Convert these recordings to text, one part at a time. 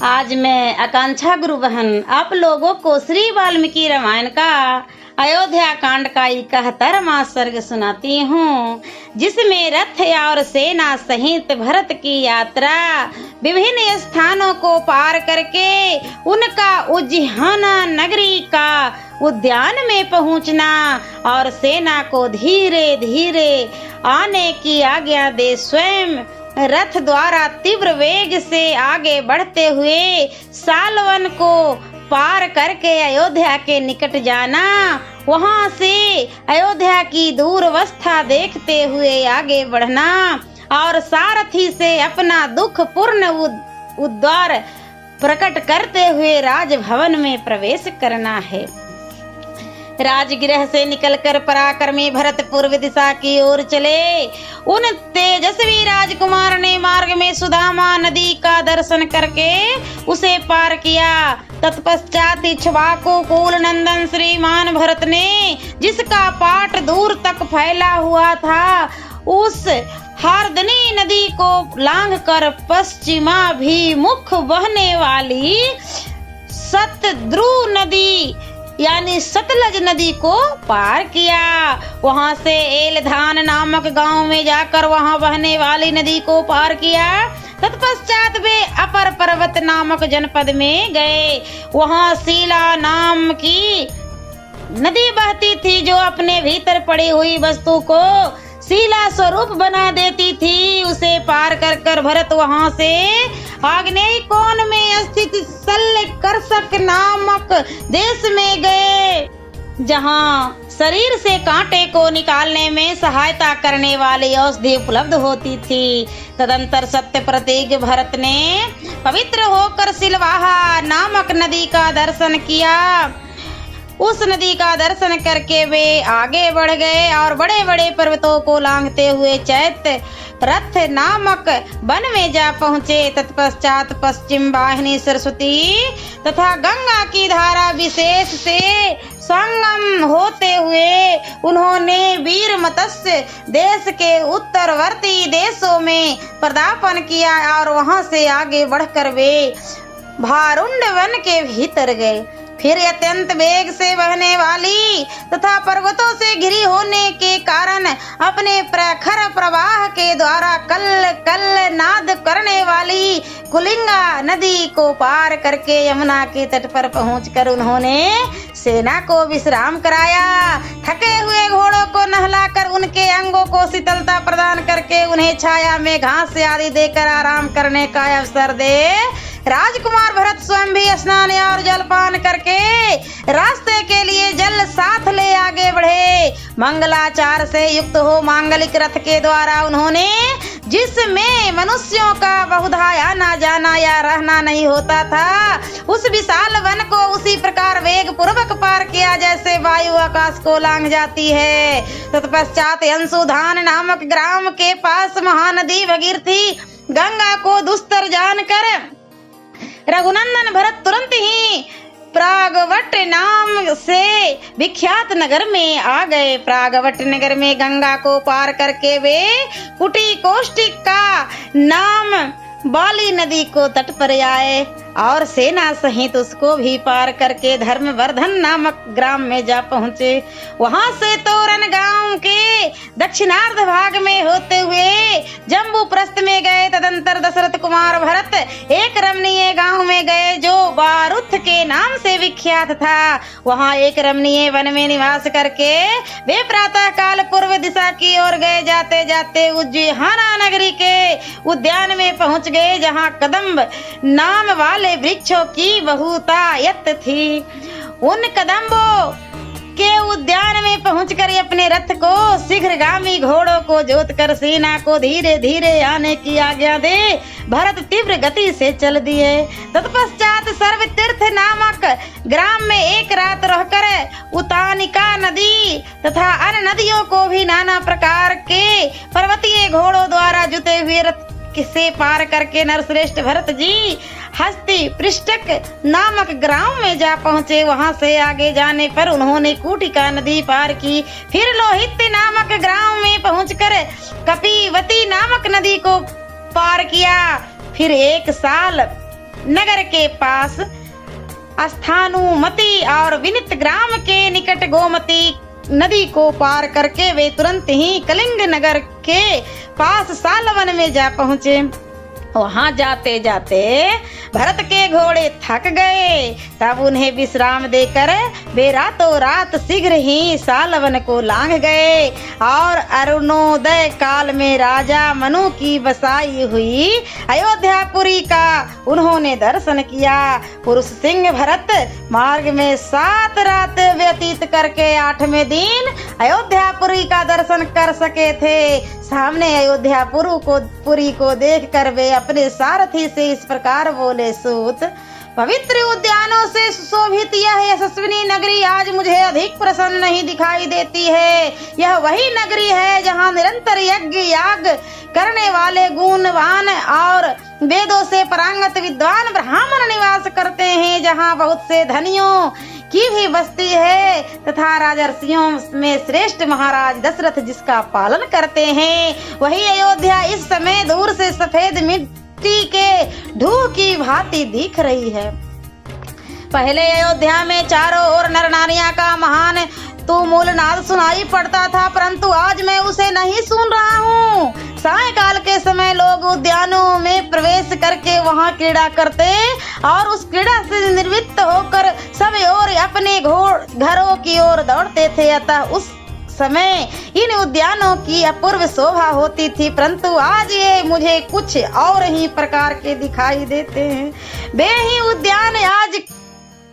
आज मैं आकांक्षा गुरु बहन आप लोगों को श्री वाल्मीकि रामायण का अयोध्या कांड का 71वां सर्ग सुनाती हूँ, जिसमें रथ और सेना सहित भरत की यात्रा विभिन्न स्थानों को पार करके उनका उज्जैना नगरी का उद्यान में पहुँचना और सेना को धीरे धीरे आने की आज्ञा दे स्वयं रथ द्वारा तीव्र वेग से आगे बढ़ते हुए सालवन को पार करके अयोध्या के निकट जाना, वहां से अयोध्या की दूरवस्था देखते हुए आगे बढ़ना और सारथी से अपना दुख पूर्ण उद्गार प्रकट करते हुए राजभवन में प्रवेश करना है। राजगृह से निकलकर पराक्रमी भरत पूर्व दिशा की ओर चले। उन तेजस्वी राजकुमार ने मार्ग में सुदामा नदी का दर्शन करके उसे पार किया। तत्पश्चात इक्ष्वाकु कुल नंदन श्रीमान भरत ने, जिसका पाट दूर तक फैला हुआ था, उस हारदनी नदी को लांघकर पश्चिमाभिमुख बहने वाली सतद्रु नदी यानी सतलज नदी को पार किया। वहां से एलधान नामक गांव में जाकर वहां बहने वाली नदी को पार किया। तत्पश्चात वे अपर पर्वत नामक जनपद में गए। वहां शीला नाम की नदी बहती थी, जो अपने भीतर पड़ी हुई वस्तु को शीला स्वरूप बना देती थी। उसे पार कर भरत वहां से आग्नेय कोण में स्थित शल्यकर्षक नामक देश में गए, जहां शरीर से कांटे को निकालने में सहायता करने वाली औषधि उपलब्ध होती थी। तदंतर सत्य प्रतीक भरत ने पवित्र होकर सिलवाहा नामक नदी का दर्शन किया। उस नदी का दर्शन करके वे आगे बढ़ गए और बड़े बड़े पर्वतों को लांघते हुए चैत्य रथ नामक वन में जा पहुँचे। तत्पश्चात पश्चिम वाहिनी सरस्वती तथा गंगा की धारा विशेष से संगम होते हुए उन्होंने वीर मत्स्य देश के उत्तरवर्ती देशों में पदार्पण किया और वहां से आगे बढ़कर वे भारुंड वन के भीतर गए। फिर अत्यंत वेग से बहने वाली तथा पर्वतों से घिरी होने के कारण अपने प्रखर प्रवाह के द्वारा कल कल नाद करने वाली कुलिंगा नदी को पार करके यमुना के तट पर पहुंचकर उन्होंने सेना को विश्राम कराया। थके हुए घोड़ों को नहलाकर उनके अंगों को शीतलता प्रदान करके उन्हें छाया में घास आदि देकर आराम करने का अवसर दे राजकुमार भरत स्वयं भी स्नान और जलपान करके रास्ते के लिए जल साथ ले आगे बढ़े। मंगलाचार से युक्त हो मांगलिक रथ के द्वारा उन्होंने, जिसमें मनुष्यों का बहुधा आना जाना या रहना नहीं होता था, उस विशाल वन को उसी प्रकार वेग पूर्वक पार किया जैसे वायु आकाश को लांघ जाती है। तत्पश्चात अंशुधान नामक ग्राम के पास महानदी भगीरथी गंगा को दुस्तर जानकर रघुनंदन भरत तुरंत ही प्रागवट नाम से विख्यात नगर में आ गए। प्रागवट नगर में गंगा को पार करके वे कुटी कोष्टिक का नाम बाली नदी को तट पर आए और सेना सहित उसको भी पार करके धर्मवर्धन नामक ग्राम में जा पहुँचे। वहां से तोरण गांव के दक्षिणार्ध भाग में होते हुए जम्बू प्रस्थ में गए। तदंतर दशरथ कुमार भरत एक रमणीय गांव में गए जो बारुथ के नाम से विख्यात था। वहां एक रमणीय वन में निवास करके वे प्रातः काल पूर्व दिशा की ओर गए। जाते जाते उज्जैना नगरी के उद्यान में पहुंच गए, जहां कदम्ब नाम वाले वृक्षों की बहुतायत थी। उन कदम्बों के उद्यान में पहुंचकर अपने रथ को शीघ्रगामी घोड़ों को जोतकर सेना को धीरे धीरे आने की आज्ञा दे भरत तीव्र गति से चल दिए। तत्पश्चात सर्वतीर्थ नामक ग्राम में एक रात रहकर उतानिका नदी तथा अन्य नदियों को भी नाना प्रकार के पर्वतीय घोड़ों द्वारा जुते हुए रथ से पार करके नरश्रेष्ठ भरत जी हस्ती पृष्ठक नामक ग्राम में जा पहुँचे। वहां से आगे जाने पर उन्होंने कूटिका नदी पार की। फिर लोहित नामक ग्राम में पहुंचकर कपिवती नामक नदी को पार किया। फिर एक साल नगर के पास स्थानुमति और विनित ग्राम के निकट गोमती नदी को पार करके वे तुरंत ही कलिंग नगर के पास सालवन में जा पहुंचे। वहां जाते जाते भरत के घोड़े थक गए, तब उन्हें विश्राम देकर वे रातों रात शीघ्र ही सालवन को लांघ गए और अरुणोदय काल में राजा मनु की बसाई हुई अयोध्यापुरी का उन्होंने दर्शन किया। पुरुष सिंह भरत मार्ग में 7 रात व्यतीत करके 8वें दिन अयोध्यापुरी का दर्शन कर सके थे। सामने अयोध्यापुरी को देखकर वे अपने सारथी से इस प्रकार बोले, सूत, पवित्र उद्यानों से सुशोभित यह यशस्विनी नगरी आज मुझे अधिक प्रसन्न नहीं दिखाई देती है। यह वही नगरी है जहाँ निरंतर यज्ञ याग करने वाले गुणवान और वेदों से पारंगत विद्वान ब्राह्मण निवास करते हैं, जहाँ बहुत से धनियों की भी बस्ती है तथा राजर्षियों में श्रेष्ठ महाराज दशरथ जिसका पालन करते हैं। वही अयोध्या इस समय दूर से सफेद मिट्टी के ढूह की भांति दिख रही है। पहले अयोध्या में चारों ओर नर नारियों का महान तुमुल नाद सुनाई पड़ता था, परंतु आज मैं उसे नहीं सुन रहा हूँ। सायंकाल के समय लोग उद्यानों में प्रवेश करके वहाँ क्रीड़ा करते और उस क्रीड़ा से निर्वृत्त होकर सब ओर अपने घरों की ओर दौड़ते थे। अतः उस समय इन उद्यानों की अपूर्व शोभा होती थी, परंतु आज ये मुझे कुछ और ही प्रकार के दिखाई देते हैं। वे ही उद्यान आज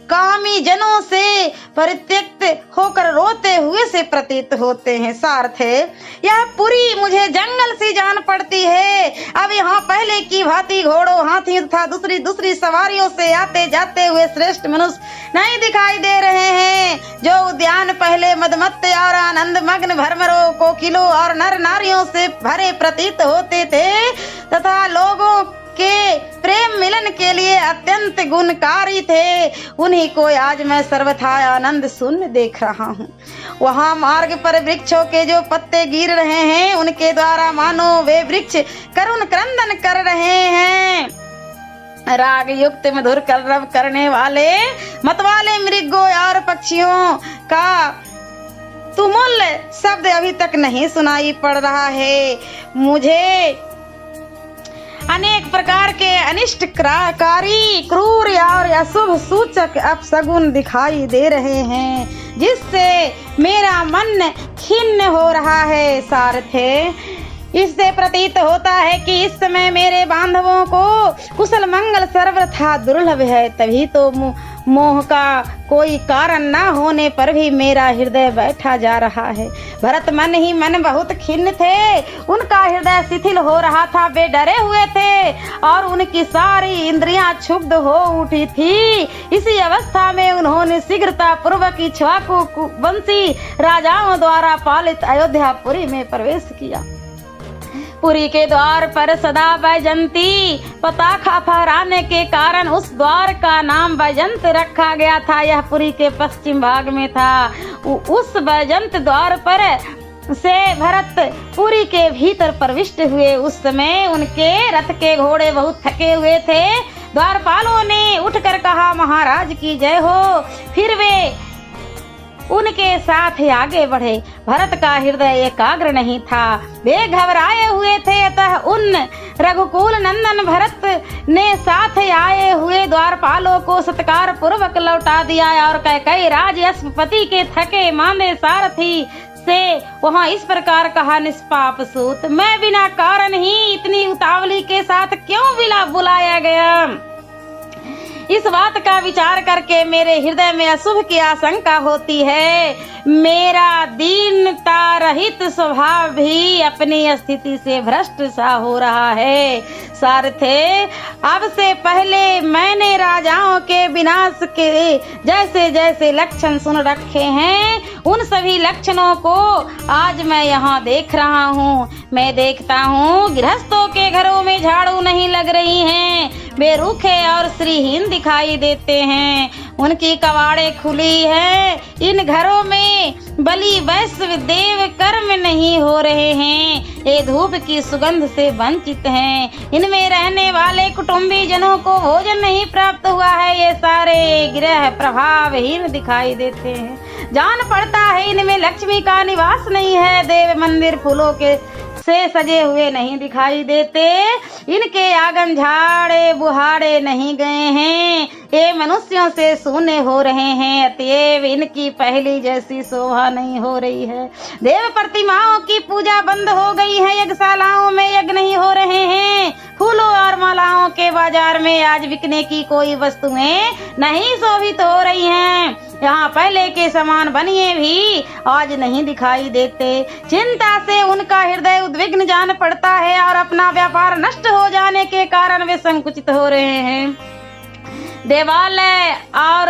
कामी जनों से परित्यक्त होकर रोते हुए से प्रतीत होते हैं। सार्थ है, यह पुरी मुझे जंगल सी जान पड़ती है। अब यहाँ पहले की भांति घोड़ों, हाथी तथा दूसरी सवारियों से आते जाते हुए श्रेष्ठ मनुष्य नहीं दिखाई दे रहे हैं। जो उद्यान पहले मदमत्त और आनंद मग्न भ्रमरों, कोकिलों और नर नारियों से भरे प्रतीत होते थे तथा लोगों के प्रेम मिलन के लिए अत्यंत गुणकारी थे, उन्हीं को आज मैं सर्वथा आनंद शून्य देख रहा हूँ। वहाँ मार्ग पर वृक्षों के जो पत्ते गिर रहे हैं, उनके द्वारा मानो वे वृक्ष करुण क्रंदन कर रहे हैं। राग युक्त मधुर कलरव करने वाले मतवाले मृगों और पक्षियों का तुमुल शब्द अभी तक नहीं सुनाई पड़ रहा है। मुझे अनेक प्रकार के अनिष्टकारी, क्रूर और अशुभ सूचक अपशगुन दिखाई दे रहे हैं, जिससे मेरा मन खिन्न हो रहा है। सारथे, इससे प्रतीत होता है कि इस समय मेरे बांधवों को कुशल मंगल सर्वथा दुर्लभ है। तभी तो मोह का कोई कारण न होने पर भी मेरा हृदय बैठा जा रहा है। भरत मन ही मन बहुत खिन्न थे, उनका हृदय शिथिल हो रहा था, वे डरे हुए थे और उनकी सारी इंद्रियां क्षुब्ध हो उठी थी। इसी अवस्था में उन्होंने शीघ्रता पूर्वक इक्ष्वाकु वंशी राजाओं द्वारा पालित अयोध्यापुरी में प्रवेश किया। पुरी के द्वार पर सदा बैजंती पताका फहराने के कारण उस द्वार का नाम बैजंत रखा गया था। यह पुरी के पश्चिम भाग में था। उस बैजंत द्वार पर से भरत पुरी के भीतर प्रविष्ट हुए। उस समय उनके रथ के घोड़े बहुत थके हुए थे। द्वारपालों ने उठकर कहा, महाराज की जय हो। फिर वे उनके साथ आगे बढ़े। भरत का हृदय एकाग्र नहीं था, वे घबराए हुए थे। अतः उन रघुकुल नंदन भरत ने साथ आए हुए द्वारपालों को सत्कार पूर्वक लौटा दिया और कैकेयी राज अश्वपति के थके मांदे सारथी से वहाँ इस प्रकार कहा, निष्पाप सूत, मैं बिना कारण ही इतनी उतावली के साथ क्यों बुलाया गया? इस बात का विचार करके मेरे हृदय में अशुभ की आशंका होती है। मेरा दीनता रहित स्वभाव भी अपनी स्थिति से भ्रष्ट सा हो रहा है। सारथे, अब से पहले मैंने राजाओं के विनाश के जैसे जैसे लक्षण सुन रखे हैं, उन सभी लक्षणों को आज मैं यहाँ देख रहा हूँ। मैं देखता हूँ गृहस्थों के घरों में झाड़ू नहीं लग रही हैं, वे रूखे और श्रीहीन दिखाई देते हैं। उनकी कवाड़े खुली है। इन घरों में बलि वैश्य देव कर्म नहीं हो रहे हैं, ये धूप की सुगंध से वंचित हैं। इनमें रहने वाले कुटुंबी जनों को भोजन नहीं प्राप्त हुआ है, ये सारे ग्रह प्रभावहीन दिखाई देते हैं। जान पड़ता है इनमें लक्ष्मी का निवास नहीं है, देव मंदिर फूलों के से सजे हुए नहीं दिखाई देते। इनके आंगन झाड़े बुहारे नहीं गए हैं, ये मनुष्यों से सूने हो रहे हैं, अतएव इनकी पहली जैसी शोभा नहीं हो रही है। देव प्रतिमाओं की पूजा बंद हो गई है, यज्ञशालाओं में यज्ञ नहीं हो रहे हैं, फूलों और मालाओं के बाजार में आज बिकने की कोई वस्तुएं नहीं शोभित हो रही हैं। यहाँ पहले के समान बनिए भी आज नहीं दिखाई देते। चिंता से उनका हृदय उद्विग्न जान पड़ता है और अपना व्यापार नष्ट हो जाने के कारण वे संकुचित हो रहे हैं। देवालय और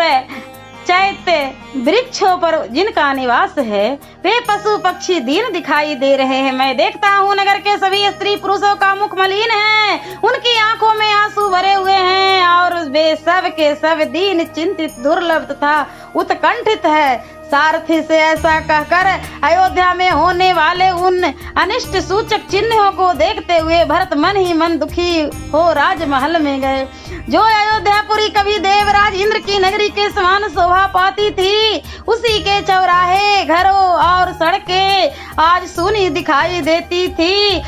चैत्य वृक्षों पर जिनका निवास है, वे पशु पक्षी दीन दिखाई दे रहे हैं। मैं देखता हूँ नगर के सभी स्त्री पुरुषों का मुख मलिन है, उनकी आंखों में आंसू भरे हुए हैं और वे सब के सब दीन, चिंतित, दुर्लभ तथा उत्कंठित है। सारथी से ऐसा कहकर अयोध्या में होने वाले उन अनिष्ट सूचक चिन्हों को देखते हुए भरत मन ही मन दुखी हो राजमहल में गए। जो अयोध्यापुरी कभी देवराज इंद्र की नगरी के समान शोभा पाती थी, उसी के चौराहे, घरों और सड़कें आज सूनी दिखाई देती थी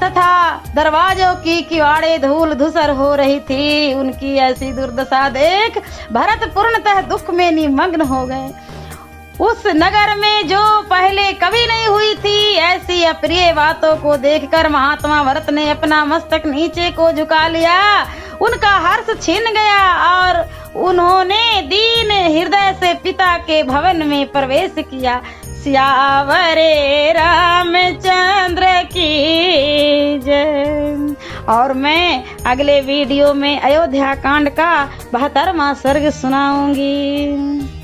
तथा दरवाजों की किवाड़े धूल धूसर हो रही थी। उनकी ऐसी दुर्दशा देख भरत पूर्णतः दुख में निमग्न हो गए। उस नगर में जो पहले कभी नहीं हुई थी, ऐसी अप्रिय बातों को देखकर महात्मा भरत ने अपना मस्तक नीचे को झुका लिया। उनका हर्ष छिन गया और उन्होंने दीन हृदय से पिता के भवन में प्रवेश किया। सियावरे रामचंद्र की जय। और मैं अगले वीडियो में अयोध्या कांड का 72वां सर्ग सुनाऊंगी।